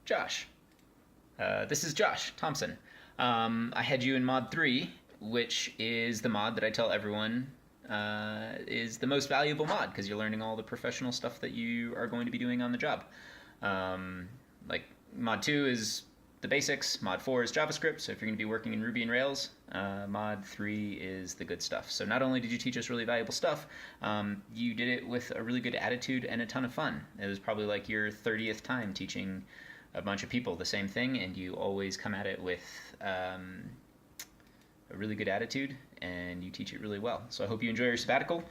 Josh. This is Josh Thompson. I had you in Mod 3, which is the mod that I tell everyone is the most valuable mod because you're learning all the professional stuff that you are going to be doing on the job. Like, Mod 2 is the basics, Mod 4 is JavaScript, so if you're going to be working in Ruby and Rails, Mod 3 is the good stuff. So not only did you teach us really valuable stuff, you did it with a really good attitude and a ton of fun. It was probably like your 30th time teaching a bunch of people the same thing, and you always come at it with a really good attitude, and you teach it really well. So I hope you enjoy your sabbatical.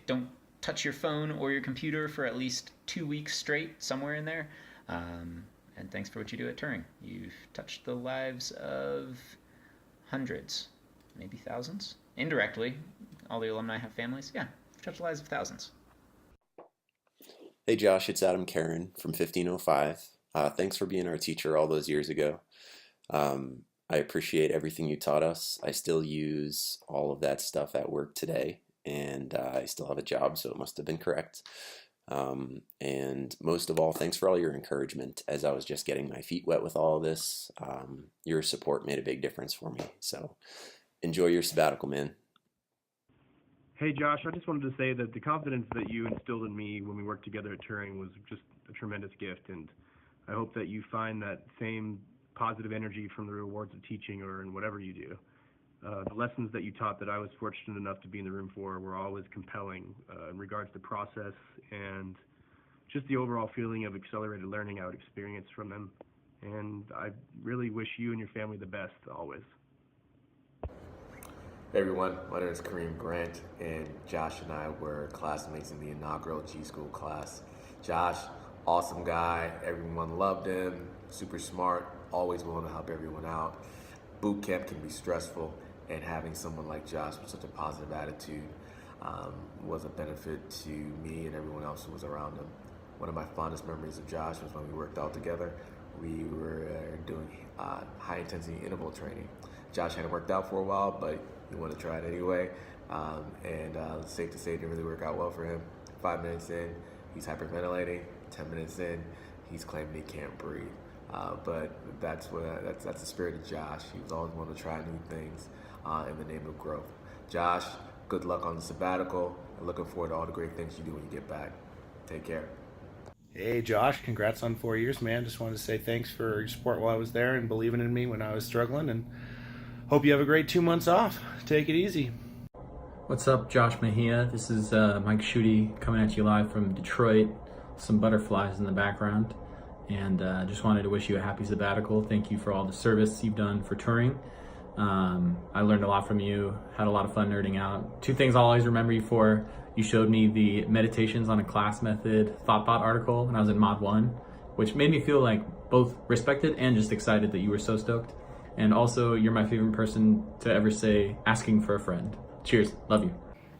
Don't touch your phone or your computer for at least 2 weeks straight, somewhere in there. And thanks for what you do at Turing. You've touched the lives of hundreds, maybe thousands, indirectly. All the alumni have families. Yeah, you've touched the lives of thousands. Hey Josh, it's Adam Karen from 1505. Thanks for being our teacher all those years ago. I appreciate everything you taught us. I still use all of that stuff at work today, and I still have a job, so it must have been correct. And most of all, thanks for all your encouragement as I was just getting my feet wet with all of this. Your support made a big difference for me. So enjoy your sabbatical, man. Hey Josh, I just wanted to say that the confidence that you instilled in me when we worked together at Turing was just a tremendous gift, and I hope that you find that same positive energy from the rewards of teaching or in whatever you do. The lessons that you taught that I was fortunate enough to be in the room for were always compelling in regards to process and just the overall feeling of accelerated learning I would experience from them. And I really wish you and your family the best always. Hey everyone, my name is Kareem Grant, and Josh and I were classmates in the inaugural G School class. Josh, awesome guy, everyone loved him, super smart, always willing to help everyone out. Boot camp can be stressful, and having someone like Josh with such a positive attitude was a benefit to me and everyone else who was around him. One of my fondest memories of Josh was when we worked out together. We were doing high intensity interval training. Josh hadn't worked out for a while, but he wanted to try it anyway. And it's safe to say it didn't really work out well for him. 5 minutes in, he's hyperventilating. 10 minutes in, he's claiming he can't breathe. But that's the spirit of Josh. He was always wanting to try new things in the name of growth. Josh, good luck on the sabbatical. I'm looking forward to all the great things you do when you get back. Take care. Hey Josh, congrats on 4 years, man. Just wanted to say thanks for your support while I was there and believing in me when I was struggling, and hope you have a great 2 months off. Take it easy. What's up, Josh Mejia? This is Mike Schutte coming at you live from Detroit. Some butterflies in the background. And just wanted to wish you a happy sabbatical. Thank you for all the service you've done for Turing. I learned a lot from you, had a lot of fun nerding out. 2 things I'll always remember you for. You showed me the meditations on a class method ThoughtBot article when I was in Mod 1, which made me feel like both respected and just excited that you were so stoked. And also, you're my favorite person to ever say, asking for a friend. Cheers, love you.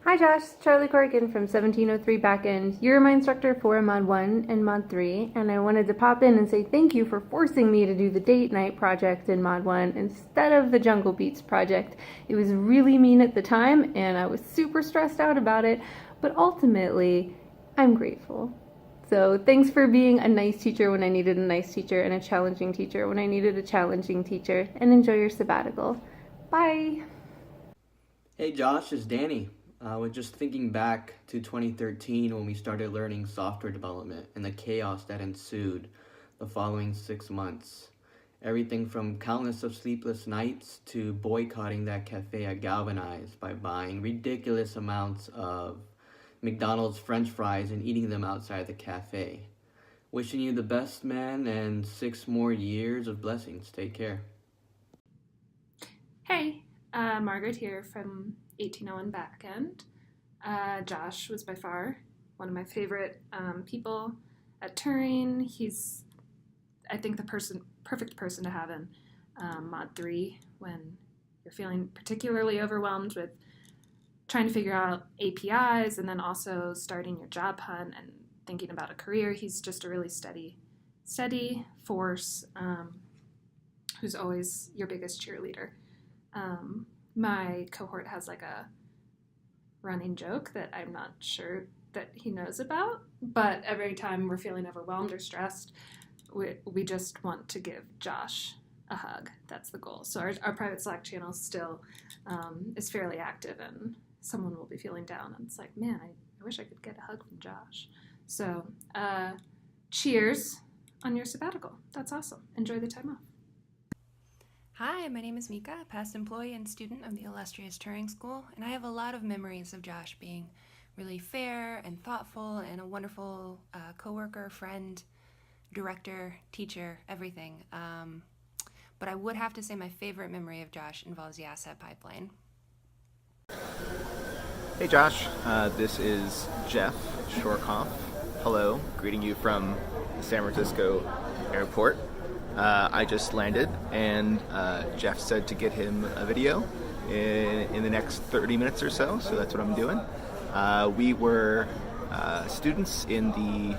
Hi Josh, Charlie Corrigan from 1703 Backend. You're my instructor for Mod 1 and Mod 3, and I wanted to pop in and say thank you for forcing me to do the date night project in Mod 1 instead of the Jungle Beats project. It was really mean at the time, and I was super stressed out about it, but ultimately, I'm grateful. So thanks for being a nice teacher when I needed a nice teacher, and a challenging teacher when I needed a challenging teacher, and enjoy your sabbatical. Bye! Hey Josh, it's Danny. I was just thinking back to 2013 when we started learning software development and the chaos that ensued the following 6 months. Everything from countless of sleepless nights to boycotting that cafe at Galvanize by buying ridiculous amounts of McDonald's French fries and eating them outside the cafe. Wishing you the best, man, and 6 more years of blessings. Take care. Hey, Margaret here from 1801 Backend. Josh was by far one of my favorite people at Turing. He's, I think, the perfect person to have in Mod 3 when you're feeling particularly overwhelmed with trying to figure out APIs and then also starting your job hunt and thinking about a career. He's just a really steady force who's always your biggest cheerleader. My cohort has like a running joke that I'm not sure that he knows about, but every time we're feeling overwhelmed or stressed, we just want to give Josh a hug. That's the goal. So our private Slack channel still is fairly active, and someone will be feeling down and it's like, man, I wish I could get a hug from Josh. So cheers on your sabbatical. That's awesome. Enjoy the time off. Hi, my name is Mika, past employee and student of the illustrious Turing School, and I have a lot of memories of Josh being really fair and thoughtful and a wonderful coworker, friend, director, teacher, everything. But I would have to say my favorite memory of Josh involves the asset pipeline. Hey Josh, this is Jeff Shorkoff. Hello, greeting you from the San Francisco airport. I just landed, and Jeff said to get him a video in the next 30 minutes or so, so that's what I'm doing. We were students in the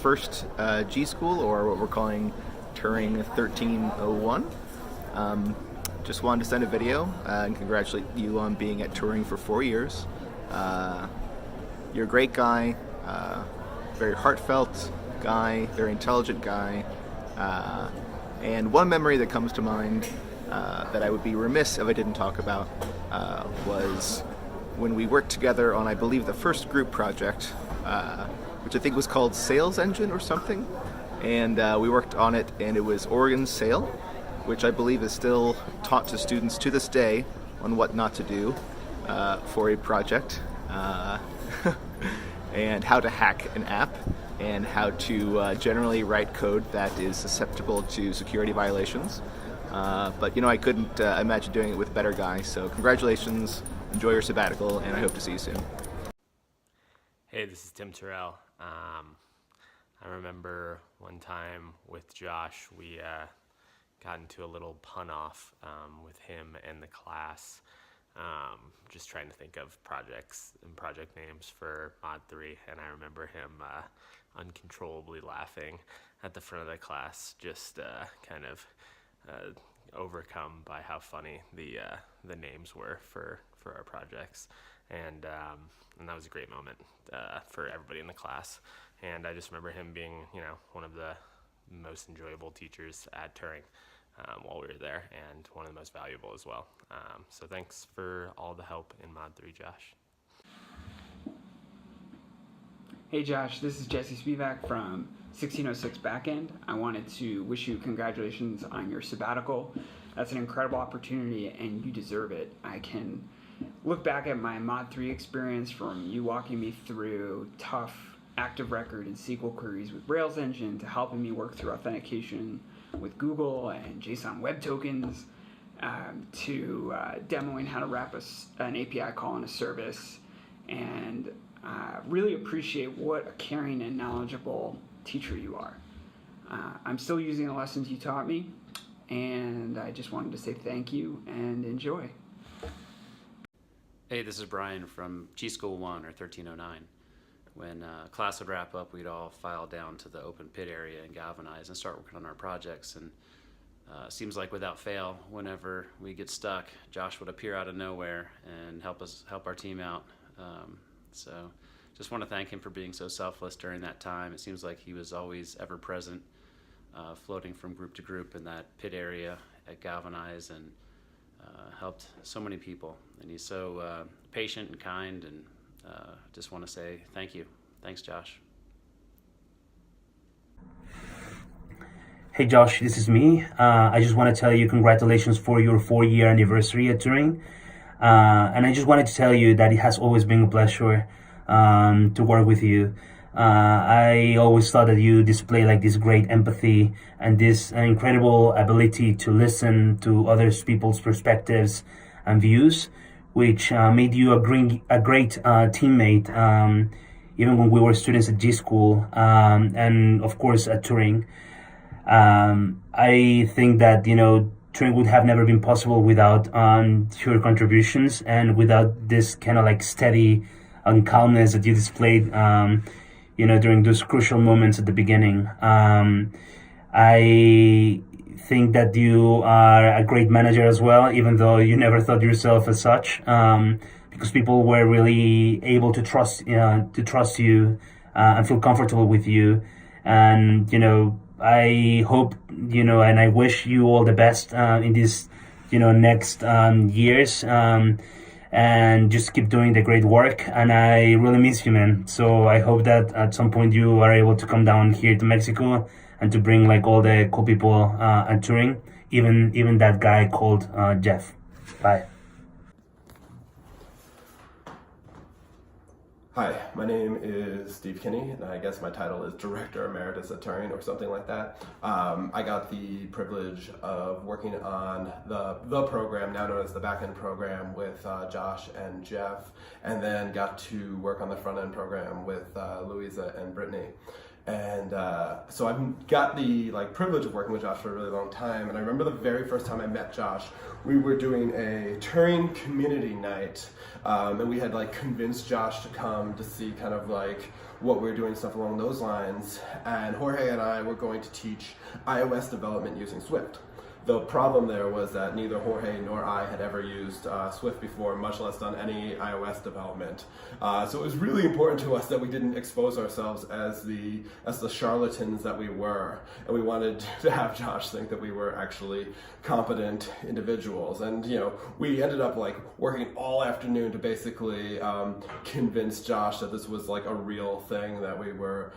first G School, or what we're calling Turing 1301. Just wanted to send a video and congratulate you on being at Turing for 4 years. You're a great guy, very heartfelt guy, very intelligent guy. And one memory that comes to mind that I would be remiss if I didn't talk about was when we worked together on, I believe, the first group project, which I think was called Sales Engine or something. And we worked on it, and it was Oregon Sale, which I believe is still taught to students to this day on what not to do for a project, and how to hack an app, and how to generally write code that is susceptible to security violations. But I couldn't imagine doing it with a better guy, so congratulations, enjoy your sabbatical, and I hope to see you soon. Hey, this is Tim Terrell. I remember one time with Josh, we got into a little pun-off with him and the class, just trying to think of projects and project names for Mod 3, and I remember him uncontrollably laughing at the front of the class, just kind of overcome by how funny the names were for our projects, and that was a great moment for everybody in the class. And I just remember him being, one of the most enjoyable teachers at Turing while we were there, and one of the most valuable as well. So thanks for all the help in Mod 3, Josh. Hey Josh, this is Jesse Spivak from 1606 Backend. I wanted to wish you congratulations on your sabbatical. That's an incredible opportunity and you deserve it. I can look back at my Mod 3 experience, from you walking me through tough active record and SQL queries with Rails Engine, to helping me work through authentication with Google and JSON Web Tokens, to demoing how to wrap an API call in a service, and really appreciate what a caring and knowledgeable teacher you are. I'm still using the lessons you taught me, and I just wanted to say thank you and enjoy. Hey, this is Brian from G School 1, or 1309. When class would wrap up, we'd all file down to the open pit area and galvanize and start working on our projects. And seems like without fail, whenever we get stuck, Josh would appear out of nowhere and help our team out. So just want to thank him for being so selfless during that time. It seems like he was always ever present, floating from group to group in that pit area at Galvanize, and helped so many people. And he's so patient and kind, and just want to say thank you. Thanks, Josh. Hey Josh, this is me. I just want to tell you congratulations for your 4-year anniversary at Turing. And I just wanted to tell you that it has always been a pleasure to work with you. I always thought that you display like this great empathy and this incredible ability to listen to other people's perspectives and views, which made you a great teammate, even when we were students at G School, and of course at Turing. I think that, Turing would have never been possible without your contributions and without this kind of like steady and calmness that you displayed, during those crucial moments at the beginning. I think that you are a great manager as well, even though you never thought yourself as such, because people were really able to trust you and feel comfortable with you. And, I hope, and I wish you all the best in these, next years. And just keep doing the great work. And I really miss you, man. So I hope that at some point you are able to come down here to Mexico and to bring like all the cool people at touring, even that guy called Jeff. Bye. Hi, my name is Steve Kinney, and I guess my title is Director Emeritus at Turing or something like that. I got the privilege of working on the program, now known as the back-end program, with Josh and Jeff, and then got to work on the front-end program with Louisa and Brittany. And so I've got the privilege of working with Josh for a really long time. And I remember the very first time I met Josh, we were doing a Turing community night, and we had convinced Josh to come to see kind of what we were doing, stuff along those lines. And Jorge and I were going to teach iOS development using Swift. The problem there was that neither Jorge nor I had ever used Swift before, much less done any iOS development. So it was really important to us that we didn't expose ourselves as the charlatans that we were, and we wanted to have Josh think that we were actually competent individuals. And we ended up working all afternoon to basically convince Josh that this was a real thing that we were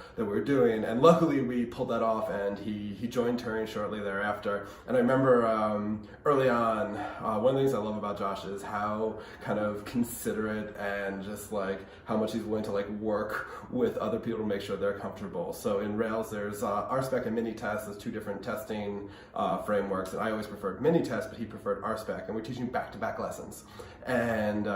doing. And luckily we pulled that off, and he joined Turing shortly thereafter. And I remember early on, one of the things I love about Josh is how kind of considerate and just how much he's willing to work with other people to make sure they're comfortable. So in Rails, there's RSpec and Minitest as two different testing frameworks, and I always preferred Minitest, but he preferred RSpec, and we're teaching back-to-back lessons. And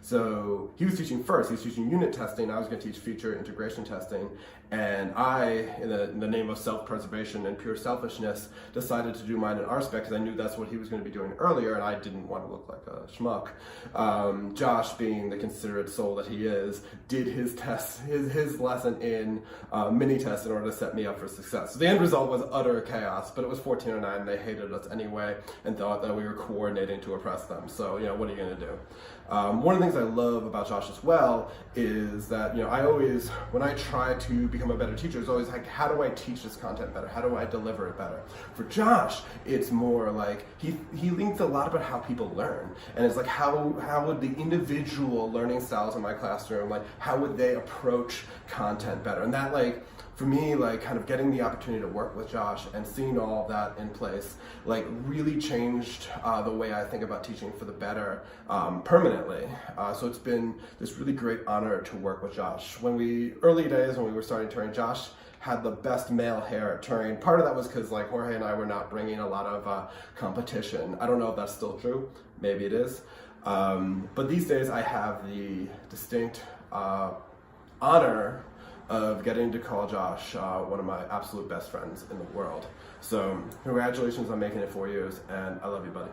so he was teaching first, he was teaching unit testing, I was going to teach feature integration testing, and I, in the name of self-preservation and pure selfishness, decided to do mine in RSpec because I knew that's what he was going to be doing earlier, and I didn't want to look like a schmuck. Josh, being the considerate soul that he is, did his test, his lesson in Minitest in order to set me up for success. So the end result was utter chaos, but it was 1409, and they hated us anyway and thought that we were coordinating to oppress them. So, what are you going to do? One of the things I love about Josh as well is that, I always, when I try to become a better teacher, it's always how do I teach this content better? How do I deliver it better? For Josh, it's more he thinks a lot about how people learn. And it's how would the individual learning styles in my classroom, how would they approach content better? And that, for me, kind of getting the opportunity to work with Josh and seeing all of that in place, really changed the way I think about teaching for the better permanently. So it's been this really great honor to work with Josh. Early days when we were starting Turing, Josh had the best male hair at Turing. Part of that was because Jorge and I were not bringing a lot of competition. I don't know if that's still true. Maybe it is. But these days I have the distinct honor of getting to call Josh one of my absolute best friends in the world. So congratulations on making it 4 years, and I love you, buddy.